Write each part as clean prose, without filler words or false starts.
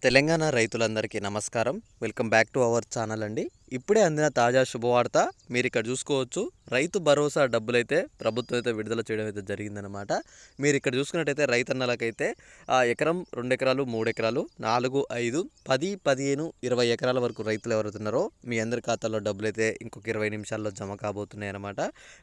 తెలంగాణ రైతులందరికీ నమస్కారం. Welcome back to our channel అండి. ఇప్పుడే అందిన తాజా శుభవార్త మీరు ఇక్కడ చూసుకోవచ్చు. రైతు భరోసా డబ్బులైతే ప్రభుత్వం అయితే విడుదల చేయడం అయితే జరిగిందనమాట. మీరు ఇక్కడ చూసుకున్నట్టయితే రైతన్నలకైతే ఎకరం, 2 ఎకరాలు, 3 ఎకరాలు, 4, 5, 10, 15, 20 ఎకరాల వరకు రైతులు ఎవరైతున్నారో మీ అందరి ఖాతాల్లో డబ్బులైతే ఇంకొక 20 నిమిషాల్లో జమ కాబోతున్నాయి అనమాట.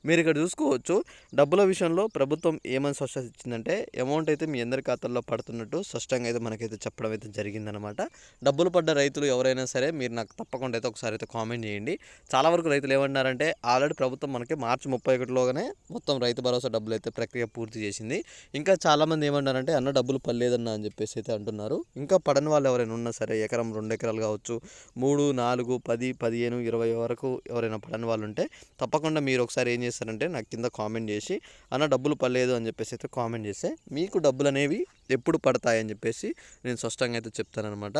మీరు ఇక్కడ చూసుకోవచ్చు. డబ్బుల విషయంలో ప్రభుత్వం ఏమని స్పష్టత ఇచ్చిందంటే అమౌంట్ అయితే మీ అందరి ఖాతాల్లో పడుతున్నట్టు స్పష్టంగా అయితే మనకైతే చెప్పడం అయితే జరిగిందనమాట. డబ్బులు పడ్డ రైతులు ఎవరైనా సరే మీరు నాకు తప్పకుండా అయితే ఒకసారి అయితే కామెంట్ చేయండి. చాలా వరకు రైతులు ఏమన్నారంటే ఆల్రెడీ ప్రభుత్వం మనకి మార్చి 31లోగానే మొత్తం రైతు భరోసా డబ్బులు అయితే ప్రక్రియ పూర్తి చేసింది. ఇంకా చాలామంది ఏమన్నారంటే అన్న డబ్బులు పడలేదన్న అని చెప్పేసి అయితే అంటున్నారు. ఇంకా పడని వాళ్ళు ఎవరైనా ఉన్నా సరే ఎకరం, 2 ఎకరాలు కావచ్చు, 3, 4, 10, 15, 20 వరకు ఎవరైనా పడని వాళ్ళు ఉంటే తప్పకుండా మీరు ఒకసారి ఏం చేస్తారంటే నాకు కింద కామెంట్ చేసి అన్న డబ్బులు పడలేదు అని చెప్పేసి అయితే కామెంట్ చేస్తే మీకు డబ్బులు అనేవి ఎప్పుడు పడతాయని చెప్పేసి నేను స్పష్టంగా అయితే చెప్తానమాట.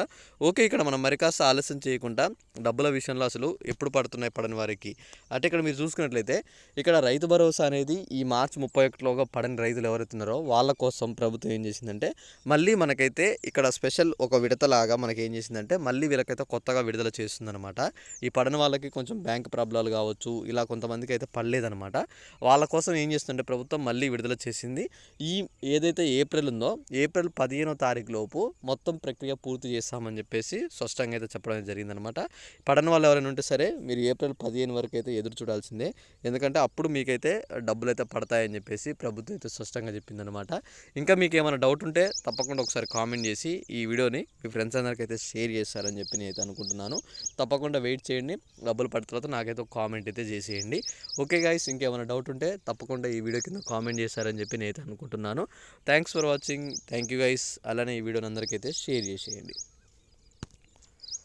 ఓకే, ఇక్కడ మనం మరి కాస్త ఆలస్యం చేయకుండా డబ్బుల విషయంలో అసలు ఎప్పుడు పడుతున్నాయి పడని వారికి అంటే ఇక్కడ మీరు చూసుకున్నట్లయితే ఇక్కడ రైతు భరోసా అనేది ఈ మార్చి 31లోగా పడని రైతులు ఎవరైతున్నారో వాళ్ళ కోసం ప్రభుత్వం ఏం చేసిందంటే మళ్ళీ మనకైతే ఇక్కడ స్పెషల్ ఒక విడతలాగా మనకి ఏం చేసిందంటే మళ్ళీ వీళ్ళకైతే కొత్తగా విడుదల చేస్తుందన్నమాట. ఈ పడని వాళ్ళకి కొంచెం బ్యాంక్ ప్రాబ్లాలు కావచ్చు, ఇలా కొంతమందికి అయితే పడలేదన్నమాట. వాళ్ళ కోసం ఏం చేస్తుందంటే ప్రభుత్వం మళ్ళీ విడుదల చేసింది. ఈ ఏదైతే ఏప్రిల్ ఉందో ఏప్రిల్ 15వ తారీఖు లోపు మొత్తం ప్రక్రియ పూర్తి చేస్తామని చెప్పేసి స్పష్టంగా అయితే చెప్పడం జరిగిందనమాట. పడని వాళ్ళు ఎవరైనా ఉంటే సరే మీరు ఏప్రిల్ 15 వరకు అయితే ఎదురు చూడాల్సిందే. ఎందుకంటే అప్పుడు మీకైతే డబ్బులు అయితే పడతాయని చెప్పేసి ప్రభుత్వం అయితే స్పష్టంగా చెప్పిందనమాట. ఇంకా మీకు ఏమైనా డౌట్ ఉంటే తప్పకుండా ఒకసారి కామెంట్ చేసి ఈ వీడియోని మీ ఫ్రెండ్స్ అందరికీ అయితే షేర్ చేస్తారని చెప్పి నేను అయితే అనుకుంటున్నాను. తప్పకుండా వెయిట్ చేయండి. డబ్బులు పడిన తర్వాత నాకైతే ఒక కామెంట్ అయితే చేసేయండి. ఓకే గైస్, ఇంకేమైనా డౌట్ ఉంటే తప్పకుండా ఈ వీడియో కింద కామెంట్ చేస్తారని చెప్పి నేను అయితే అనుకుంటున్నాను. Thanks for watching. Thank you guys. అలానే ఈ వీడియోని అందరికీ అయితే షేర్ చేసేయండి.